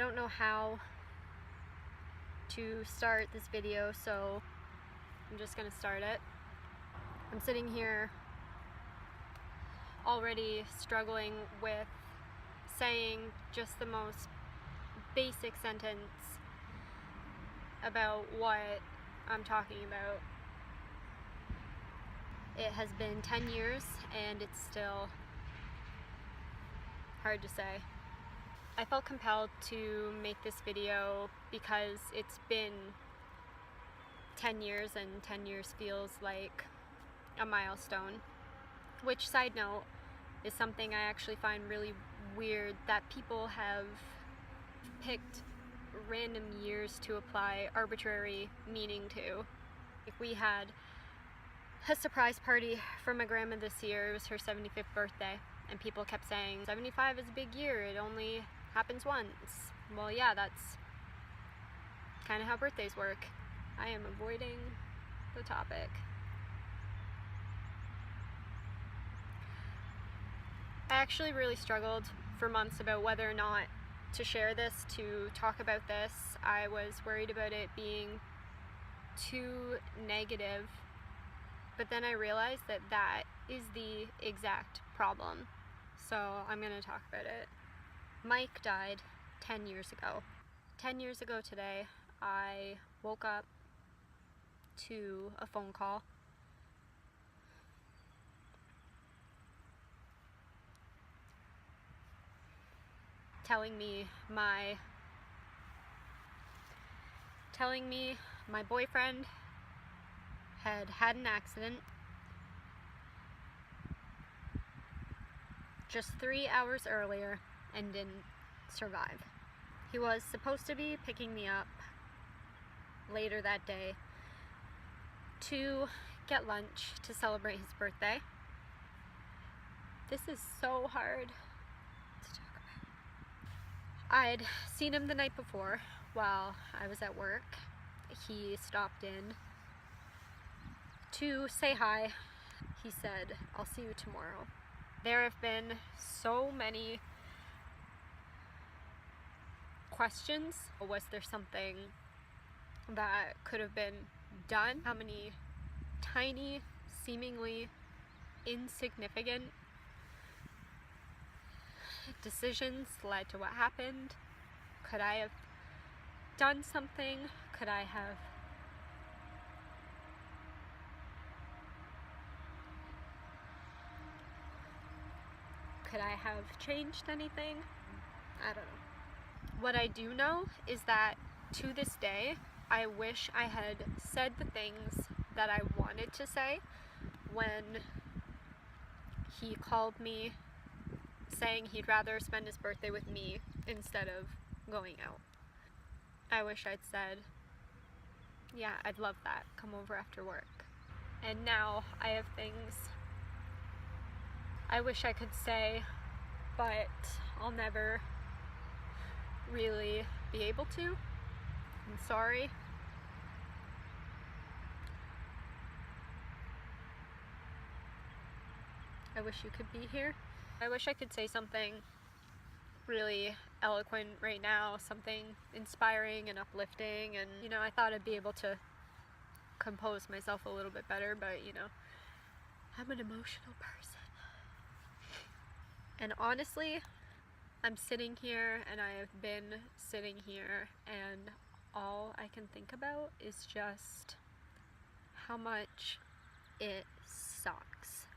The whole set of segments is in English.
don't know how to start this video, so I'm just gonna start it. I'm sitting here already struggling with saying just the most basic sentence about what I'm talking about. It has been 10 years and it's still hard to say. I felt compelled to make this video because it's been 10 years and 10 years feels like a milestone. Which, side note, is something I actually find really weird, that people have picked random years to apply arbitrary meaning to. Like, we had a surprise party for my grandma this year. It was her 75th birthday, and people kept saying 75 is a big year, it only happens once. Well, yeah, that's kind of how birthdays work. I am avoiding the topic. I actually really struggled for months about whether or not to share this, to talk about this. I was worried about it being too negative, but then I realized that that is the exact problem. So I'm going to talk about it. Mike died 10 years ago. 10 years ago today, I woke up to a phone call telling me my boyfriend had an accident just 3 hours earlier and didn't survive. He was supposed to be picking me up later that day to get lunch to celebrate his birthday. This is so hard to talk about. I'd seen him the night before while I was at work. He stopped in to say hi. He said, "I'll see you tomorrow." There have been so many questions. Was there something that could have been done? How many tiny, seemingly insignificant decisions led to what happened? Could I have done something? Could I have changed anything? I don't know. What I do know is that to this day, I wish I had said the things that I wanted to say when he called me saying he'd rather spend his birthday with me instead of going out. I wish I'd said, "Yeah, I'd love that. Come over after work." And now I have things I wish I could say, but I'll never really be able to. I'm sorry. I wish you could be here. I wish I could say something really eloquent right now, something inspiring and uplifting, and I thought I'd be able to compose myself a little bit better, but I'm an emotional person. And honestly, I'm sitting here, and I have been sitting here, and all I can think about is just how much it sucks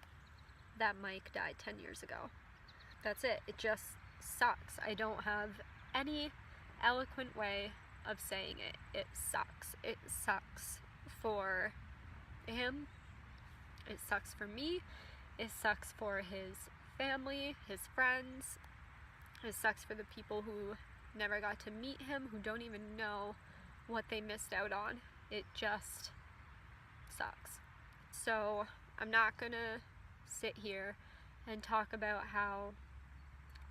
that Mike died 10 years ago. That's it. It just sucks. I don't have any eloquent way of saying it. It sucks. It sucks for him. It sucks for me. It sucks for his family, his friends. It sucks for the people who never got to meet him, who don't even know what they missed out on. It just sucks. So I'm not gonna sit here and talk about how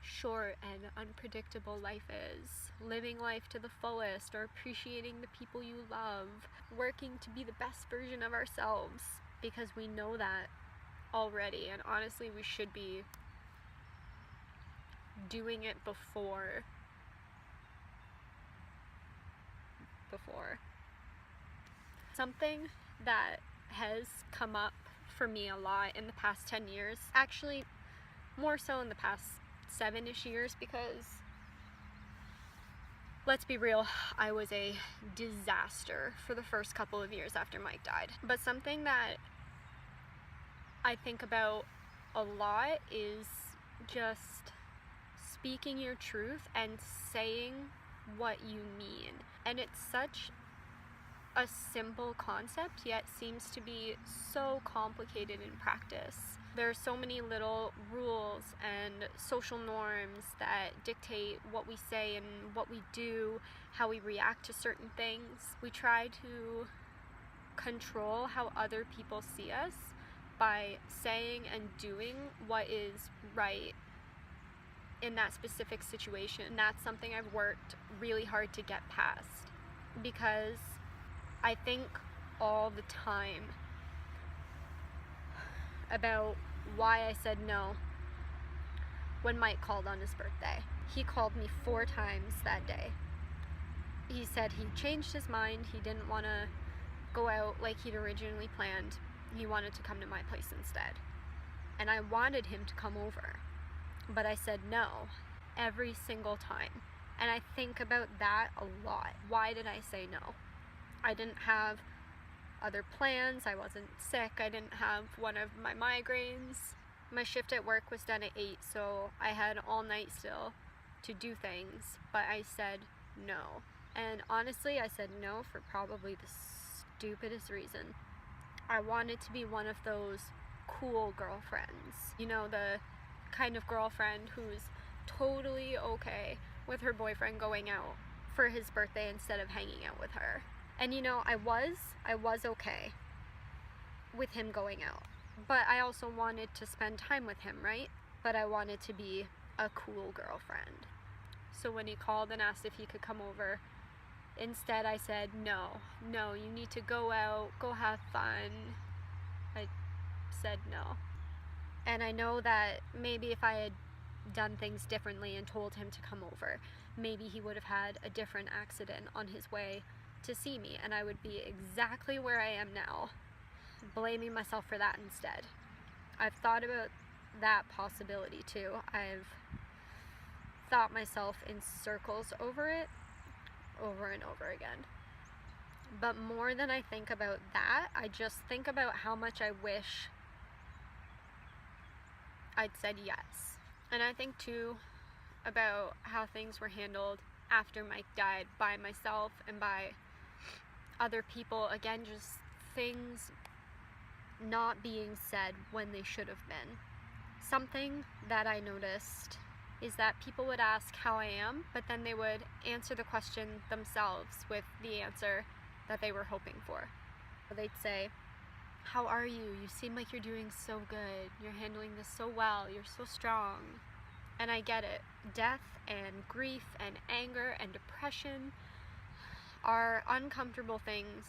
short and unpredictable life is, living life to the fullest, or appreciating the people you love, working to be the best version of ourselves, because we know that already, and honestly we should be doing it before before. Something that has come up for me a lot in the past 10 years, actually more so in the past 7-ish years, because let's be real, I was a disaster for the first couple of years after Mike died. But something that I think about a lot is just speaking your truth and saying what you mean. And it's such a simple concept, yet seems to be so complicated in practice. There are so many little rules and social norms that dictate what we say and what we do, how we react to certain things. We try to control how other people see us by saying and doing what is right in that specific situation. That's something I've worked really hard to get past, because I think all the time about why I said no when Mike called on his birthday. He called me 4 times that day. He said he changed his mind. He didn't want to go out like he'd originally planned. He wanted to come to my place instead. And I wanted him to come over, but I said no every single time. And I think about that a lot. Why did I say no? I didn't have other plans. I wasn't sick. I didn't have one of my migraines. My shift at work was done at 8, so I had all night still to do things, but I said no. And honestly, I said no for probably the stupidest reason. I wanted to be one of those cool girlfriends. You know, the kind of girlfriend who's totally okay with her boyfriend going out for his birthday instead of hanging out with her. And you know, I was okay with him going out, but I also wanted to spend time with him, right? But I wanted to be a cool girlfriend. So when he called and asked if he could come over, instead I said, no, you need to go out, go have fun. I said no. And I know that maybe if I had done things differently and told him to come over, maybe he would have had a different accident on his way to see me, and I would be exactly where I am now, blaming myself for that instead. I've thought about that possibility too. I've thought myself in circles over it, over and over again. But more than I think about that, I just think about how much I wish I'd said yes. And I think too about how things were handled after Mike died by myself and by other people. Again, just things not being said when they should have been. Something that I noticed is that people would ask how I am, but then they would answer the question themselves with the answer that they were hoping for. They'd say, how are you? You seem like you're doing so good. You're handling this so well. You're so strong. And I get it. Death and grief and anger and depression are uncomfortable things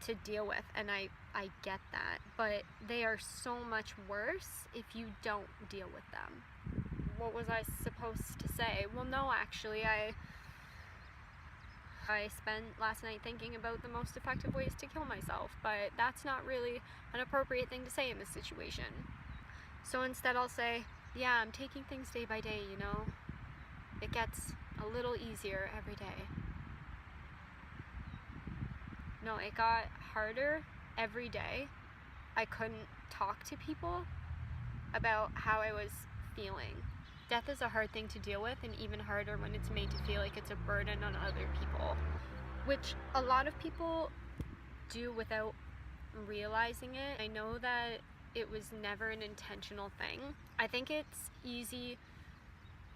to deal with, and I get that, but they are so much worse if you don't deal with them. What was I supposed to say? Well, no, actually, I spent last night thinking about the most effective ways to kill myself, but that's not really an appropriate thing to say in this situation. So instead I'll say, yeah, I'm taking things day by day, you know? It gets a little easier every day. No, it got harder every day. I couldn't talk to people about how I was feeling. Death is a hard thing to deal with, and even harder when it's made to feel like it's a burden on other people, which a lot of people do without realizing it. I know that it was never an intentional thing. I think it's easy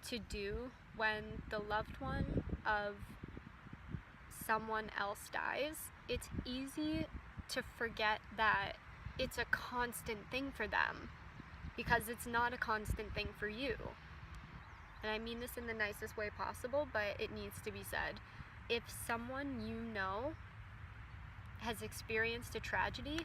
to do when the loved one of someone else dies. It's easy to forget that it's a constant thing for them, because it's not a constant thing for you. And I mean this in the nicest way possible, but it needs to be said. If someone you know has experienced a tragedy,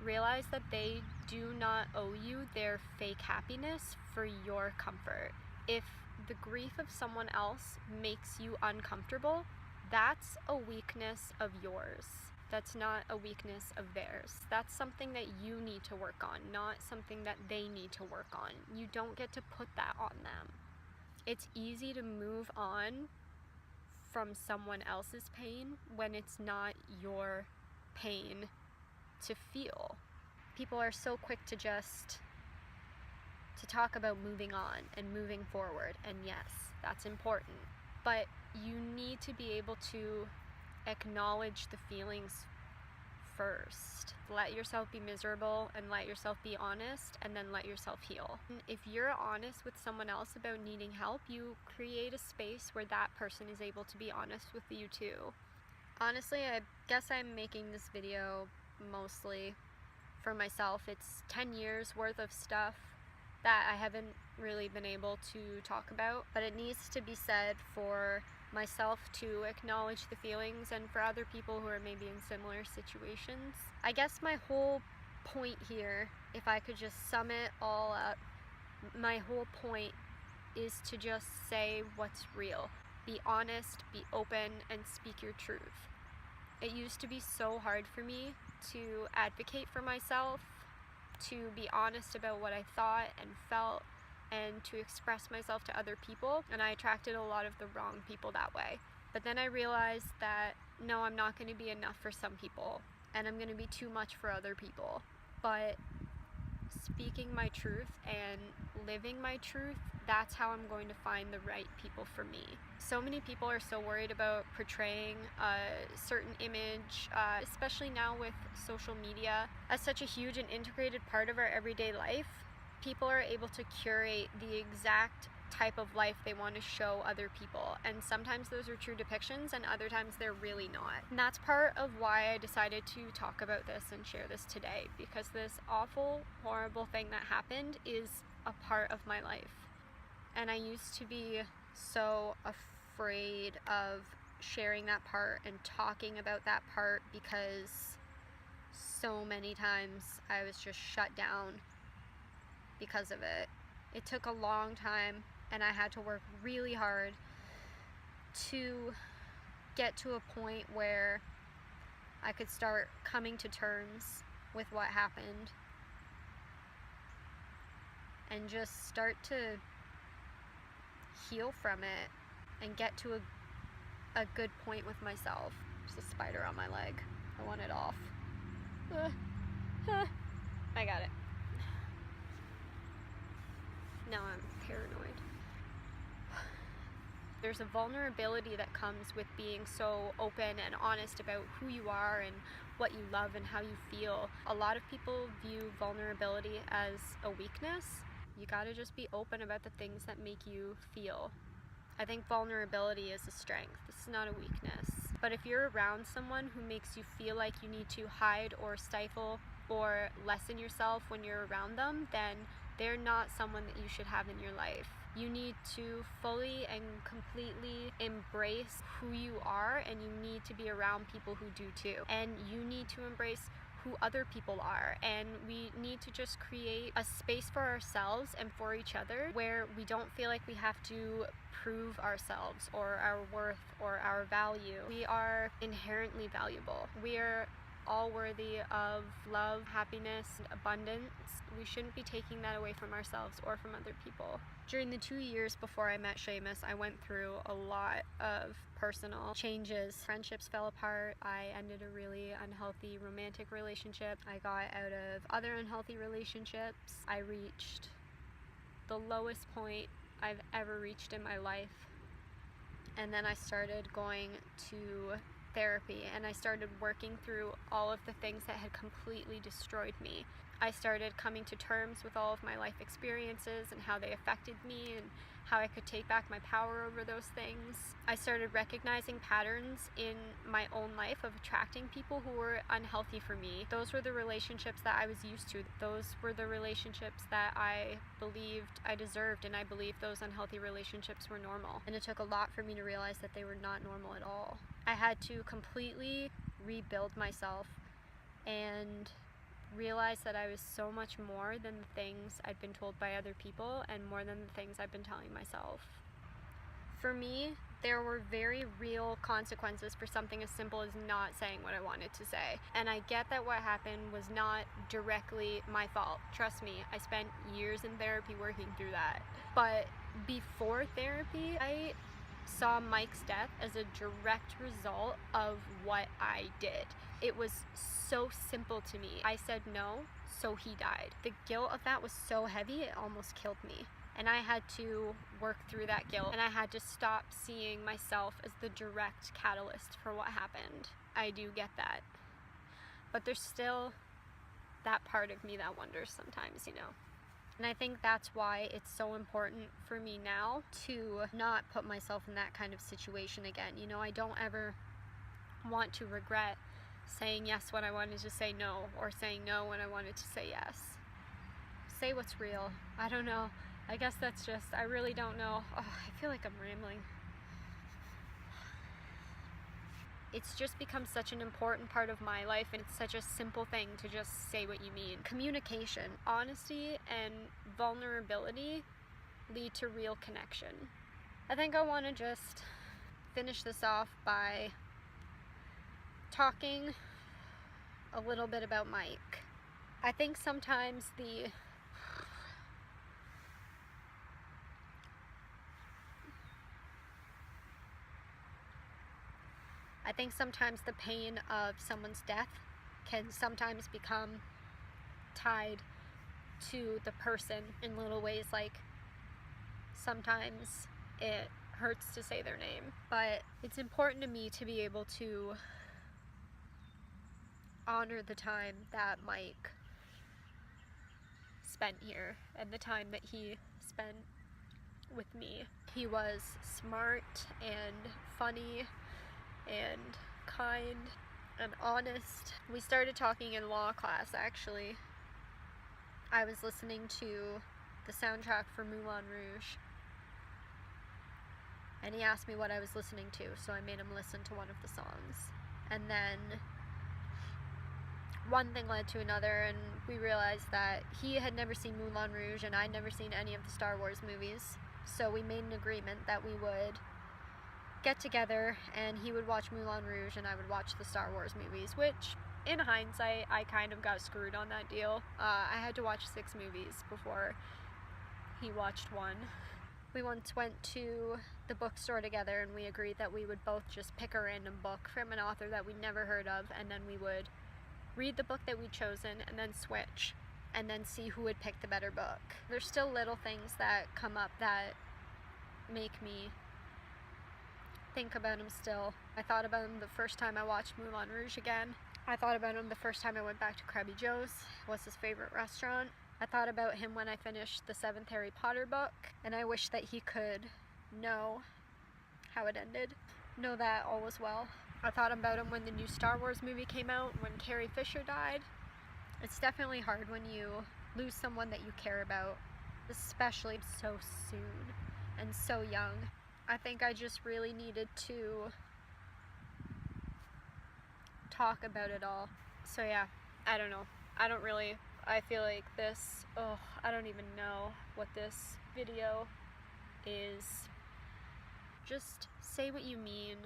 realize that they do not owe you their fake happiness for your comfort. If the grief of someone else makes you uncomfortable, that's a weakness of yours. That's not a weakness of theirs. That's something that you need to work on, not something that they need to work on. You don't get to put that on them. It's easy to move on from someone else's pain when it's not your pain to feel. People are so quick to just to talk about moving on and moving forward, and yes, that's important. But you need to be able to acknowledge the feelings first. Let yourself be miserable and let yourself be honest, and then let yourself heal. If you're honest with someone else about needing help, you create a space where that person is able to be honest with you too. Honestly, I guess I'm making this video mostly for myself. It's 10 years worth of stuff that I haven't really been able to talk about, but it needs to be said for myself to acknowledge the feelings and for other people who are maybe in similar situations. I guess my whole point here, if I could just sum it all up, my whole point is to just say what's real. Be honest, be open, and speak your truth. It used to be so hard for me to advocate for myself, to be honest about what I thought and felt, and to express myself to other people, and I attracted a lot of the wrong people that way. But then I realized that no, I'm not going to be enough for some people, and I'm going to be too much for other people. But speaking my truth and living my truth, that's how I'm going to find the right people for me. So many people are so worried about portraying a certain image, especially now with social media as such a huge and integrated part of our everyday life. People are able to curate the exact type of life they want to show other people, and sometimes those are true depictions and other times they're really not. And that's part of why I decided to talk about this and share this today, because this awful, horrible thing that happened is a part of my life. And I used to be so afraid of sharing that part and talking about that part because so many times I was just shut down because of it. It took a long time and I had to work really hard to get to a point where I could start coming to terms with what happened and just start to heal from it and get to a good point with myself. There's a spider on my leg. I want it off. I got it. Now I'm paranoid. There's a vulnerability that comes with being so open and honest about who you are and what you love and how you feel. A lot of people view vulnerability as a weakness. You gotta just be open about the things that make you feel. I think vulnerability is a strength. It's not a weakness. But if you're around someone who makes you feel like you need to hide or stifle or lessen yourself when you're around them, then they're not someone that you should have in your life. You need to fully and completely embrace who you are, and you need to be around people who do too. And you need to embrace who other people are, and we need to just create a space for ourselves and for each other where we don't feel like we have to prove ourselves or our worth or our value. We are inherently valuable. We are all worthy of love, happiness, and abundance. We shouldn't be taking that away from ourselves or from other people. During the 2 years before I met Seamus, I went through a lot of personal changes. Friendships fell apart. I ended a really unhealthy romantic relationship. I got out of other unhealthy relationships. I reached the lowest point I've ever reached in my life. And then I started going to therapy, and I started working through all of the things that had completely destroyed me. I started coming to terms with all of my life experiences and how they affected me and how I could take back my power over those things. I started recognizing patterns in my own life of attracting people who were unhealthy for me. Those were the relationships that I was used to. Those were the relationships that I believed I deserved, and I believed those unhealthy relationships were normal. And it took a lot for me to realize that they were not normal at all. I had to completely rebuild myself and realize that I was so much more than the things I'd been told by other people and more than the things I've been telling myself. For me, there were very real consequences for something as simple as not saying what I wanted to say. And I get that what happened was not directly my fault. Trust me, I spent years in therapy working through that. But before therapy, I saw Mike's death as a direct result of what I did. It was so simple to me. I said no, so he died. The guilt of that was so heavy, it almost killed me. And I had to work through that guilt, and I had to stop seeing myself as the direct catalyst for what happened. I do get that. But there's still that part of me that wonders sometimes, you know. And I think that's why it's so important for me now to not put myself in that kind of situation again. You know, I don't ever want to regret saying yes when I wanted to say no, or saying no when I wanted to say yes. Say what's real. I don't know. I guess that's just, I really don't know. Oh, I feel like I'm rambling. It's just become such an important part of my life, and it's such a simple thing to just say what you mean. Communication, honesty, and vulnerability lead to real connection. I think I want to just finish this off by talking a little bit about Mike. I think sometimes the pain of someone's death can sometimes become tied to the person in little ways, like sometimes it hurts to say their name. But it's important to me to be able to honor the time that Mike spent here and the time that he spent with me. He was smart and funny and kind and honest. We started talking in law class, actually. I was listening to the soundtrack for Moulin Rouge, and he asked me what I was listening to, so I made him listen to one of the songs. And then one thing led to another, and we realized that he had never seen Moulin Rouge and I'd never seen any of the Star Wars movies. So we made an agreement that we would get together and he would watch Moulin Rouge and I would watch the Star Wars movies, which in hindsight I kind of got screwed on that deal. I had to watch 6 movies before he watched one. We once went to the bookstore together and we agreed that we would both just pick a random book from an author that we'd never heard of, and then we would read the book that we'd chosen and then switch and then see who would pick the better book. There's still little things that come up that make me think about him still. I thought about him the first time I watched Moulin Rouge again. I thought about him the first time I went back to Krabby Joe's. It was his favorite restaurant. I thought about him when I finished the 7th Harry Potter book, and I wish that he could know how it ended, know that all was well. I thought about him when the new Star Wars movie came out, when Carrie Fisher died. It's definitely hard when you lose someone that you care about, especially so soon and so young. I think I just really needed to talk about it all. So yeah, I don't know. I feel like this, I don't even know what this video is. Just say what you mean,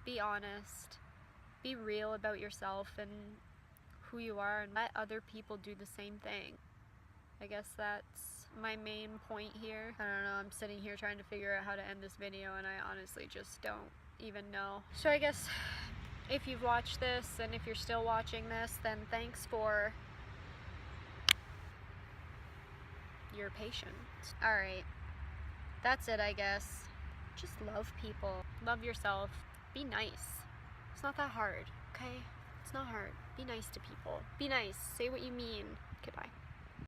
be honest, be real about yourself and who you are, and let other people do the same thing. I guess that's my main point here. I don't know, I'm sitting here trying to figure out how to end this video and I honestly just don't even know. So I guess if you've watched this and if you're still watching this, then thanks for your patience. Alright, that's it, I guess. Just love people. Love yourself. Be nice. It's not that hard, okay? It's not hard. Be nice to people. Be nice. Say what you mean. Goodbye.